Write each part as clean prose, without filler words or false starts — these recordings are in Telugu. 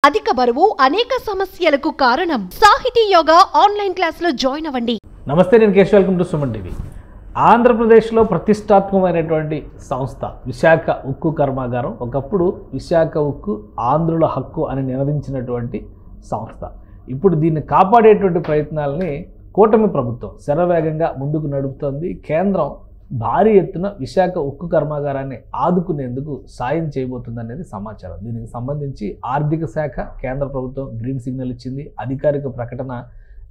అధిక బరువు అనేక సమస్యలకు కారణం. సాహితీ యోగా ఆన్లైన్ క్లాసులో జాయిన్ అవ్వండి. నమస్తే, నేను Keshav. Welcome to Suman TV. ఆంధ్రప్రదేశ్లో ప్రతిష్టాత్మకమైనటువంటి సంస్థ విశాఖ ఉక్కు కర్మాగారం. ఒకప్పుడు విశాఖ ఉక్కు ఆంధ్రుల హక్కు అని నినదించినటువంటి సంస్థ. ఇప్పుడు దీన్ని కాపాడేటువంటి ప్రయత్నాలని కూటమి ప్రభుత్వం శరవేగంగా ముందుకు నడుపుతోంది. కేంద్రం భారీ ఎత్తున విశాఖ ఉక్కు కర్మాగారాన్ని ఆదుకునేందుకు సాయం చేయబోతుంది అనేది సమాచారం. దీనికి సంబంధించి ఆర్థిక శాఖ కేంద్ర ప్రభుత్వం గ్రీన్ సిగ్నల్ ఇచ్చింది. అధికారిక ప్రకటన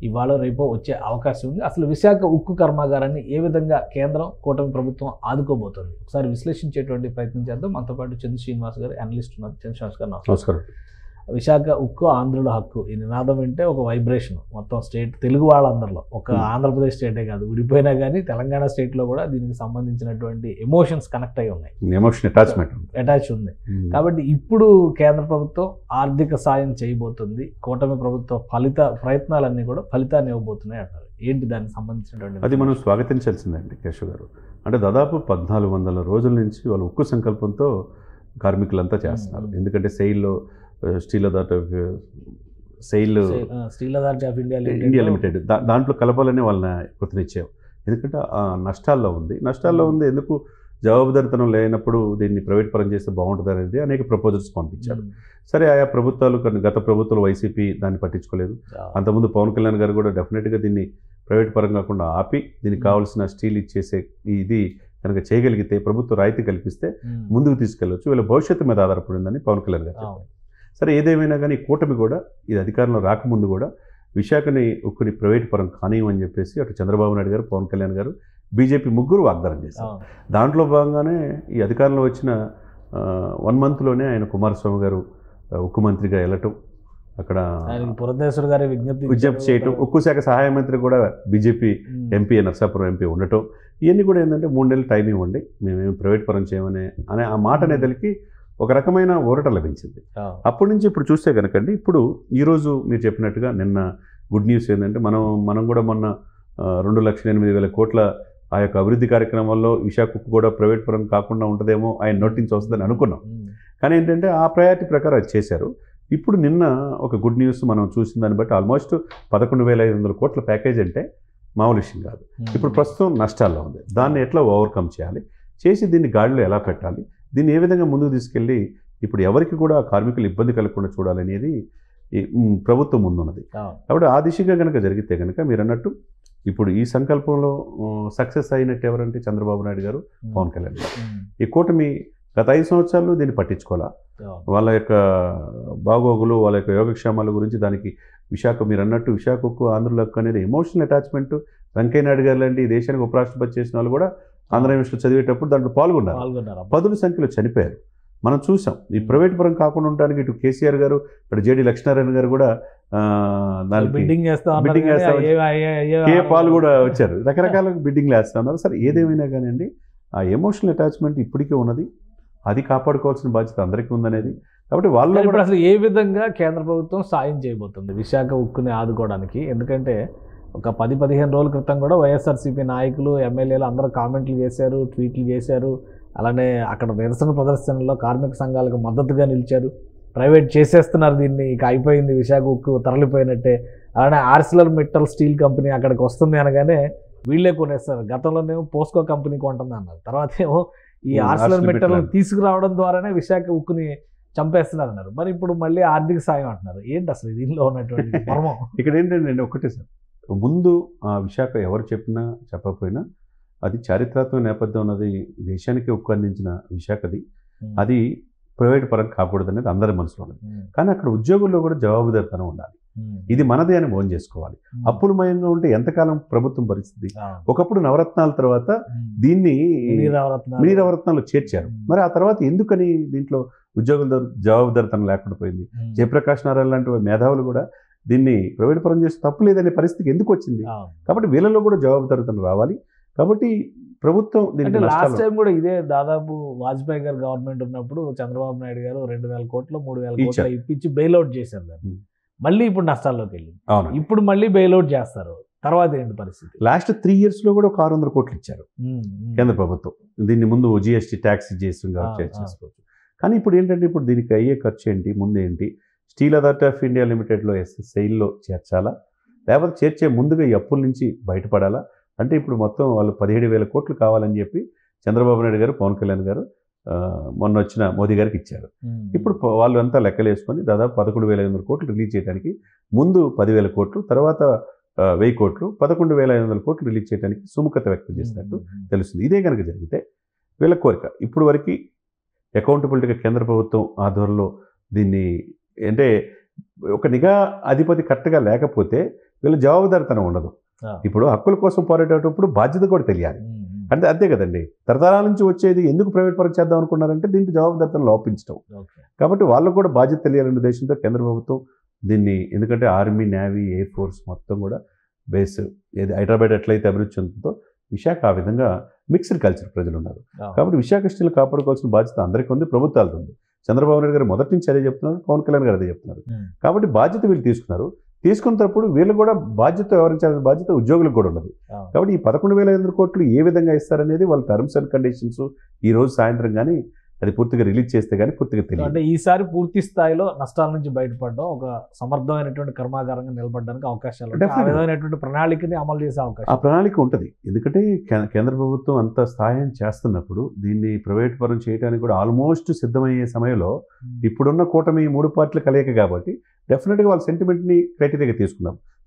ఇవాళ రేపో వచ్చే అవకాశం ఉంది. అసలు విశాఖ ఉక్కు కర్మాగారాన్ని ఏ విధంగా కేంద్రం కూటమి ప్రభుత్వం ఆదుకోబోతోంది ఒకసారి విశ్లేషించేటువంటి ప్రయత్నం చేద్దాం. మనతో పాటు చంద్ర శ్రీనివాస్ గారు అనలిస్ట్ ఉన్నారు. చంద్ర శ్రీనివాస్ గారు నమస్కారం. విశాఖ ఉక్కు ఆంధ్రుల హక్కు ఈ నినాదం వింటే ఒక వైబ్రేషన్ మొత్తం స్టేట్ తెలుగు వాళ్ళందరిలో, ఒక ఆంధ్రప్రదేశ్ స్టేటే కాదు, విడిపోయినా కానీ తెలంగాణ స్టేట్లో కూడా దీనికి సంబంధించినటువంటి ఎమోషన్స్ కనెక్ట్ అయి ఉన్నాయి, ఎమోషన్ అటాచ్ ఉంది. కాబట్టి ఇప్పుడు కేంద్ర ప్రభుత్వం ఆర్థిక సాయం చేయబోతుంది. కూటమి ప్రభుత్వ ప్రయత్నాలన్నీ కూడా ఫలితాన్ని ఇవ్వబోతున్నాయి అంటారు. ఏంటి దానికి సంబంధించినటువంటి? అది మనం స్వాగతించాల్సిందండి కేశవ్ గారు. అంటే దాదాపు 1400 రోజుల నుంచి వాళ్ళు ఉక్కు సంకల్పంతో కార్మికులంతా చేస్తున్నారు. ఎందుకంటే steel authority of India limited దాంట్లో కలపాలని వాళ్ళని కృతనిచ్చావు. ఎందుకంటే నష్టాల్లో ఉంది. ఎందుకు జవాబుదారితనం లేనప్పుడు దీన్ని ప్రైవేట్ పరం చేస్తే బాగుంటుంది అనేది అనేక ప్రపోజల్స్ పంపించారు. సరే, ఆయా ప్రభుత్వాలు గత ప్రభుత్వాలు వైసీపీ దాన్ని పట్టించుకోలేదు. అంతకుముందు పవన్ కళ్యాణ్ గారు కూడా డెఫినెట్గా దీన్ని ప్రైవేట్ పరం కాకుండా ఆపి దీనికి కావాల్సిన స్టీల్ ఇచ్చేసే ఇది కనుక చేయగలిగితే ప్రభుత్వం రాయితీ కల్పిస్తే ముందుకు తీసుకెళ్ళవచ్చు. వీళ్ళ భవిష్యత్తు మీద ఆధారపడిందని పవన్ కళ్యాణ్ గారు చెప్పారు. సరే, ఏదేమైనా కానీ కూటమి కూడా ఇది అధికారంలో రాకముందు కూడా విశాఖని ఉక్కుని ప్రైవేట్ పరం కానివ్వని చెప్పేసి అటు చంద్రబాబు నాయుడు గారు, పవన్ కళ్యాణ్ గారు, బీజేపీ ముగ్గురు వాగ్దానం చేశారు. దాంట్లో భాగంగానే ఈ అధికారంలో వచ్చిన 1 monthలోనే ఆయన కుమారస్వామి గారు ఉక్కు మంత్రిగా వెళ్ళటం, అక్కడ పురంధేశ్వర్ గారి విజ్ఞప్తి చేయటం, ఉక్కు శాఖ సహాయ మంత్రి కూడా బీజేపీ ఎంపీ నర్సాపురం ఎంపీ ఉండటం, ఇవన్నీ కూడా ఏంటంటే 3 నెలలు టైం ఇవ్వండి, మేమేమి ప్రైవేట్ పరం చేయమని అనే ఆ మాట నేతలకి ఒక రకమైన ఊరట లభించింది. అప్పటి నుంచి ఇప్పుడు చూస్తే కనుకండి, ఇప్పుడు ఈరోజు మీరు చెప్పినట్టుగా నిన్న గుడ్ న్యూస్ ఏంటంటే మనం కూడా మొన్న 2,08,000 కోట్ల ఆ యొక్క అభివృద్ధి కార్యక్రమాల్లో విశాఖకు కూడా ప్రైవేట్ పరం కాకుండా ఉంటుందేమో ఆయన నోటించి వస్తుందని అనుకున్నాం. కానీ ఏంటంటే ఆ ప్రయారిటీ ప్రకారం అది చేశారు. ఇప్పుడు నిన్న ఒక గుడ్ న్యూస్ మనం చూసిన దాన్ని బట్టి ఆల్మోస్ట్ 11,500 కోట్ల ప్యాకేజ్ అంటే మామూలు విషయం కాదు. ఇప్పుడు ప్రస్తుతం నష్టాల్లో ఉంది. దాన్ని ఎట్లా ఓవర్కమ్ చేసి దీన్ని గాడిలో ఎలా పెట్టాలి, దీన్ని ఏ విధంగా ముందుకు తీసుకెళ్ళి ఇప్పుడు ఎవరికి కూడా కార్మికులు ఇబ్బంది కలగకుండా చూడాలనేది ప్రభుత్వం ముందున్నది. కాబట్టి ఆ దిశగా కనుక జరిగితే కనుక మీరు అన్నట్టు ఇప్పుడు ఈ సంకల్పంలో సక్సెస్ అయినట్టు ఎవరంటే చంద్రబాబు నాయుడు గారు, పవన్ కళ్యాణ్ గారు. ఈ కూటమి గత 5 సంవత్సరాలు దీన్ని పట్టించుకోవాలా, వాళ్ళ యొక్క బాగోగులు, వాళ్ళ యొక్క యోగక్షేమాల గురించి దానికి మీరు అన్నట్టు విశాఖకు ఆంధ్రులకు అనేది ఎమోషనల్ అటాచ్మెంట్. వెంకయ్య నాయుడు గారు లాంటి దేశానికి ఉపరాష్ట్రపతి చేసిన వాళ్ళు కూడా ఆంధ్ర యూనివర్సిటీలో చదివేటప్పుడు దాంట్లో పాల్గొన్నారు. 10ల సంఖ్యలో చనిపోయారు. మనం చూసాం. ఈ ప్రైవేట్ పరం కాకుండా ఉండడానికి ఇటు కేసీఆర్ గారు, ఇటు జేడీ లక్ష్మీనారాయణ గారు కూడా దానికి బిడ్డింగ్ పాలు కూడా వచ్చారు. రకరకాల బిడ్డింగ్లు వేస్తూ ఉన్నారు. సరే, ఏదేమైనా కానివ్వండి, ఆ ఎమోషనల్ అటాచ్మెంట్ ఇప్పటికే ఉన్నది. అది కాపాడుకోవాల్సిన బాధ్యత అందరికీ ఉందనేది. కాబట్టి వాళ్ళు కూడా అసలు ఏ విధంగా కేంద్ర ప్రభుత్వం సాయం చేయబోతుంది విశాఖ ఉక్కుని ఆదుకోవడానికి? ఎందుకంటే ఒక 10-15 రోజుల క్రితం కూడా వైఎస్ఆర్సీపీ నాయకులు, ఎమ్మెల్యేలు అందరూ కామెంట్లు చేశారు, ట్వీట్లు చేశారు. అలానే అక్కడ నిరసన ప్రదర్శనలో కార్మిక సంఘాలకు మద్దతుగా నిలిచారు. ప్రైవేట్ చేసేస్తున్నారు దీన్ని, ఇక అయిపోయింది, విశాఖ ఉక్కు తరలిపోయినట్టే. అలానే ఆర్సిలర్ మెటల్ స్టీల్ కంపెనీ అక్కడికి వస్తుంది అనగానే వీళ్ళే కొనేస్తారు. గతంలోనేమో పోస్కో కంపెనీ కొంటుంది అన్నారు. తర్వాత ఏమో ఈ ఆర్సిలర్ మెటల్ తీసుకురావడం ద్వారానే విశాఖ ఉక్కుని చంపేస్తున్నారు అన్నారు. మరి ఇప్పుడు మళ్ళీ ఆర్థిక సాయం అంటున్నారు. ఏంటి అసలు దీనిలో ఉన్నటువంటి మర్మం? ఇక్కడ ఏంటంటే ఒకటే సార్, ముందు ఆ విశాఖ ఎవరు చెప్పినా చెప్పకపోయినా అది చారిత్రాత్మక నేపథ్యం ఉన్నది. దేశానికి ఉక్కు అందించిన విశాఖది. అది ప్రైవేట్ పరం కాకూడదు అనేది అందరి మనసులో ఉన్నది. కానీ అక్కడ ఉద్యోగుల్లో కూడా జవాబుదారితనం ఉండాలి. ఇది మనదే అని ఓన్ చేసుకోవాలి. అప్పులమయంగా ఉంటే ఎంతకాలం ప్రభుత్వం పరిస్థితి? ఒకప్పుడు నవరత్నాల తర్వాత దీన్ని మినీ నవరత్నాలు చేర్చారు. మరి ఆ తర్వాత ఎందుకని దీంట్లో ఉద్యోగుల జవాబుదారితనం లేకుండా పోయింది? జయప్రకాష్ నారాయణ లాంటి మేధావులు కూడా దీన్ని ప్రైవేట్ పరం చేస్తే తప్పు లేదనే పరిస్థితికి ఎందుకు వచ్చింది? కాబట్టి వీళ్ళలో కూడా జవాబుదారితనం రావాలి. కాబట్టి ప్రభుత్వం లాస్ట్ టైం కూడా ఇదే దాదాపు వాజ్పేయి గారు గవర్నమెంట్ ఉన్నప్పుడు చంద్రబాబు నాయుడు గారు 2,000 కోట్లు 3,000 కోట్లు ఇప్పించి బెయిల్అవుట్ చేశారు దాన్ని. మళ్ళీ ఇప్పుడు నష్టాల్లోకి వెళ్ళింది. ఇప్పుడు మళ్ళీ బెయిల్అవుట్ చేస్తారు. తర్వాత ఏంటి పరిస్థితి? లాస్ట్ 3 yearsలో కూడా ఒక 600 కోట్లు ఇచ్చారు కేంద్ర ప్రభుత్వం. దీన్ని ముందు జిఎస్టీ ట్యాక్స్ చేసుకోవచ్చు. కానీ ఇప్పుడు ఏంటంటే ఇప్పుడు దీనికి అయ్యే ఖర్చు ఏంటి, ముందేంటి, స్టీల్ అథారిటీ ఆఫ్ ఇండియా లిమిటెడ్లో సెయిల్లో చేర్చాలా, లేకపోతే చేర్చే ముందుగా ఈ అప్పుల నుంచి బయటపడాలా? అంటే ఇప్పుడు మొత్తం వాళ్ళు 17,000 కోట్లు కావాలని చెప్పి చంద్రబాబు నాయుడు గారు, పవన్ కళ్యాణ్ గారు మొన్న వచ్చిన మోదీ గారికి ఇచ్చారు. ఇప్పుడు వాళ్ళు అంతా లెక్కలు వేసుకొని దాదాపు 11,500 కోట్లు రిలీజ్ చేయడానికి, ముందు 10,000 కోట్లు, తర్వాత 1,000 కోట్లు, 11,500 కోట్లు రిలీజ్ చేయడానికి సుముఖత వ్యక్తం చేసినట్టు తెలుస్తుంది. ఇదే కనుక జరిగితే వీళ్ళ కోరిక ఇప్పుడు వరకు అకౌంటబిలిటీగా కేంద్ర ప్రభుత్వం ఆధ్వర్యంలో దీన్ని అంటే ఒక నిఘా అధిపతి కరెక్ట్గా లేకపోతే వీళ్ళ జవాబుదారితనం ఉండదు. ఇప్పుడు హక్కుల కోసం పోరాడేటప్పుడు బాధ్యత కూడా తెలియాలి. అంటే అంతే కదండి, తరతరాల నుంచి వచ్చేది ఎందుకు ప్రైవేట్ పరం చేద్దాం అనుకున్నారంటే దీంట్లో జవాబుదారితనం లోపించడం. కాబట్టి వాళ్ళకు కూడా బాధ్యత తెలియాలనే ఉద్దేశంతో కేంద్ర ప్రభుత్వం దీన్ని, ఎందుకంటే ఆర్మీ, నేవీ, ఎయిర్ ఫోర్స్ మొత్తం కూడా బేస్ ఏది హైదరాబాద్ ఎట్లయితే అభివృద్ధి చెందుతుందో విశాఖ ఆ విధంగా మిక్స్డ్ కల్చర్ ప్రజలు ఉన్నారు. కాబట్టి విశాఖ స్టీల్ కాపాడుకోవాల్సిన బాధ్యత అందరికీ ఉంది, ప్రభుత్వాలతో ఉంది. చంద్రబాబు నాయుడు గారు మొదటి నుంచి అదే చెప్తున్నారు, పవన్ కళ్యాణ్ గారు అదే చెప్తున్నారు. కాబట్టి బాధ్యత వీళ్ళు తీసుకున్నారు. తీసుకున్నప్పుడు వీళ్ళు కూడా బాధ్యత వ్యవహరించాల్సిన బాధ్యత ఉద్యోగులకు కూడా ఉన్నది. కాబట్టి ఈ 11,500 కోట్లు ఏ విధంగా ఇస్తారనేది వాళ్ళ టర్మ్స్ అండ్ కండిషన్స్ ఈ రోజు సాయంత్రం కానీ అది పూర్తిగా రిలీజ్ చేస్తే కానీ పూర్తిగా తెలియదు. అంటే ఈసారి పూర్తి స్థాయిలో నష్టాల నుంచి బయటపడడం, ఒక సమర్థమైనటువంటి కర్మాగారంగా నిలబడడానికి అవకాశాలు, ఆ విధమైనటువంటి ప్రణాళికని అమలు చేసే అవకాశం, ఆ ప్రణాళిక ఉంటుంది. ఎందుకంటే కేంద్ర ప్రభుత్వం అంత సహాయం చేస్తున్నప్పుడు దీన్ని ప్రైవేట్ పరం చేయడానికి కూడా ఆల్మోస్ట్ సిద్ధమయ్యే సమయంలో ఇప్పుడున్న కూటమి 3 పార్టీలు కలయిక కాబట్టి డెఫినెట్గా వాళ్ళ సెంటిమెంట్ని క్రైటీరియాగా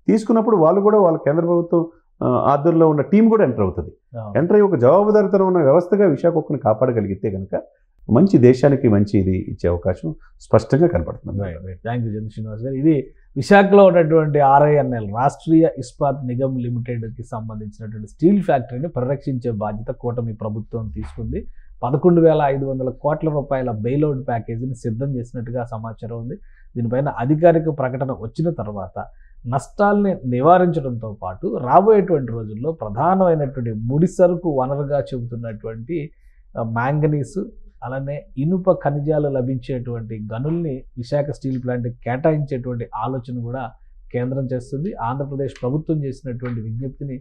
తీసుకున్నప్పుడు వాళ్ళు కూడా వాళ్ళ కేంద్ర ప్రభుత్వం ఆధ్వర్యంలో ఉన్న టీం కూడా ఎంటర్ అవుతుంది. ఎంటర్ అయ్యి ఒక జవాబుదారితనం ఉన్న వ్యవస్థగా విశాఖను కాపాడగలిగితే కనుక మంచి దేశానికి మంచి ఇది ఇచ్చే అవకాశం స్పష్టంగా కనపడుతుంది. థ్యాంక్ యూ చంద్ర శ్రీనివాస్ గారు. ఇది విశాఖలో ఉన్నటువంటి RINL రాష్ట్రీయ ఇస్పాత్ నిగమ్ లిమిటెడ్కి సంబంధించినటువంటి స్టీల్ ఫ్యాక్టరీని పరిరక్షించే బాధ్యత కూటమి ప్రభుత్వం తీసుకుంది. 11,500 కోట్ల రూపాయల బెయిల్అవుట్ ప్యాకేజీని సిద్ధం చేసినట్టుగా సమాచారం ఉంది. దీనిపైన అధికారిక ప్రకటన వచ్చిన తర్వాత నష్టాలని నివారించడంతో పాటు రాబోయేటువంటి రోజుల్లో ప్రధానమైనటువంటి ముడిసరుకు వనరుగా చెబుతున్నటువంటి మ్యాంగనీసు, అలానే ఇనుప ఖనిజాలు లభించేటువంటి గనుల్ని విశాఖ స్టీల్ ప్లాంట్కి కేటాయించేటువంటి ఆలోచన కూడా కేంద్రం చేస్తుంది. ఆంధ్రప్రదేశ్ ప్రభుత్వం చేసినటువంటి విజ్ఞప్తిని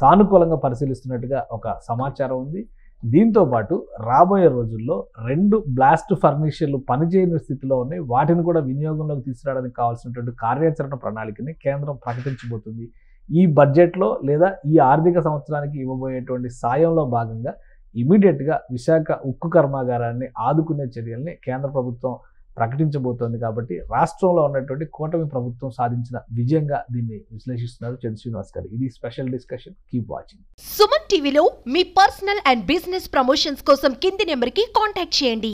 సానుకూలంగా పరిశీలిస్తున్నట్టుగా ఒక సమాచారం ఉంది. దీంతో పాటు రాబోయే రోజుల్లో 2 బ్లాస్ట్ ఫర్నిచర్లు పనిచేయని స్థితిలో ఉన్నాయి. వాటిని కూడా వినియోగంలోకి తీసుకురావడానికి కావాల్సినటువంటి కార్యాచరణ ప్రణాళికని కేంద్రం ప్రకటించబోతుంది. ఈ బడ్జెట్లో లేదా ఈ ఆర్థిక సంవత్సరానికి ఇవ్వబోయేటువంటి సాయంలో భాగంగా ఇమీడియట్గా విశాఖ ఉక్కు కర్మాగారాన్ని ఆదుకునే చర్యల్ని కేంద్ర ప్రభుత్వం ప్రకటించబోతోంది. కాబట్టి రాష్ట్రంలో ఉన్నటువంటి కూటమి ప్రభుత్వం సాధించిన విజయంగా దీన్ని విశ్లేషిస్తున్నారు చంద్ర శ్రీనివాస్ గారు. ఇది special discussion. Keep watching. Suman టీవీలో మీ పర్సనల్ అండ్ బిజినెస్ ప్రమోషన్స్ కోసం కింది నెంబర్కి కాంటాక్ట్ చేయండి.